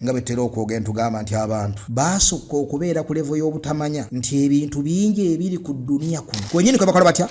nga betera okwogera tugamba nti abantu basukka okubeera ku level y'obutamanya nti ebintu bingi ebiri ku dunia kuno kwenyini kwe bakola batya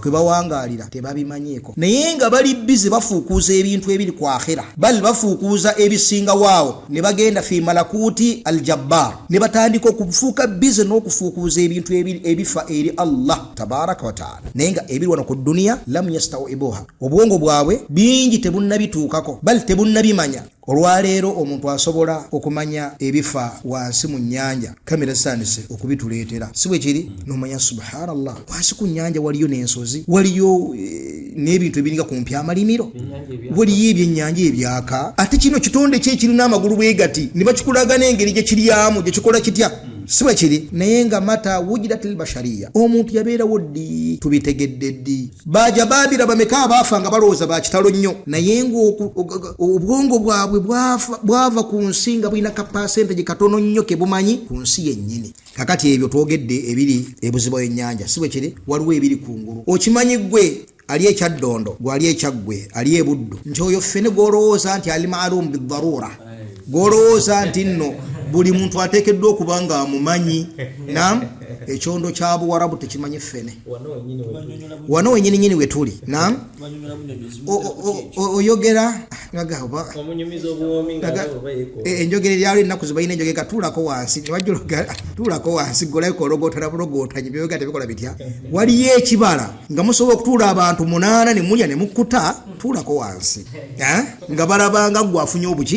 kwe bawangalira tebabimanyeeko naye nga bali bize bafuukuuza ebintu ebiri ku akhira bali bafuukuuza ebisinga waawo ne bagenda fi malakuti aljabbar ne batandika okufuuka bize n'okufuukuuza ebintu ebifa eri Allah tabaraka wa taala naye nga ebiri wano ku dunia lam yastawibuha obwongo bwabwe bingi tebunnabituukako bali tebunnabimanya olwaleero omuntu asobola okumanya ebifa wansi mu nnyanja kamera sandise okubituleetera si bwe kiri n'omanya subhanallah wansi ku nnyanja waliyo n'ensozi waliyo n'ebintu ebiringa kumpi amalimiro waliyo ebyennyanja ebyaka ate kino kitonde kye kirina amagulu bwe gati ne bakikulaga n'engeri gye kiryamu gye kikola kitya siba kiri naye nga mata wujidatil bashariya omuntu yabeerawo ddi tubitegedde ddi baja baabira bameka abaafa nga balowooza bakitalo nnyo naye ng'obwongo bwabwe bwava ku nsi nga bulina kapasente katono nnyo ke bumanyi ku nsi yennyini kakati ebyo twogedde ebiri ebuziba w'ennyanja siba kiri waliwo ebiri kungulu okimanyi gwe ali ekyaddondo gwali ekyaggwe ali ebuddu nti oyo ffene gw'olowooza nti ali maalum biddarura gw'olowooza nti nno buli muntu ateekeddwa okuba nga amumanyi nam ekyondo kya buwarabu tekimanyi ffene wano wenyininyini we tuli nam oyogera enjogera eryalo ennaku zibalina enjogera tuulako wansi tuulako wansi golayiko ologotala bulogotanye byoga tebikola bitya waliyo ekibala nga musobola okutuula abantu 8 ne mulya ne mukkuta tuulako wansi nga balabanga gwe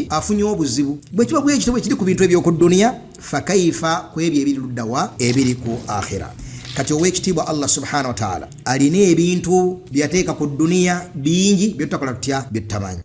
afunye obuzibu bwe kiba bwe kitabo kiri ku bintu ebyo ku dunia fakaifa kwebyo ebiri luddawa ebiri ku akhira kati owekitiibwa Allah subhanahu wa ta'ala alina ebintu byateeka ku dunia bingi byetakola tutya byetamanyi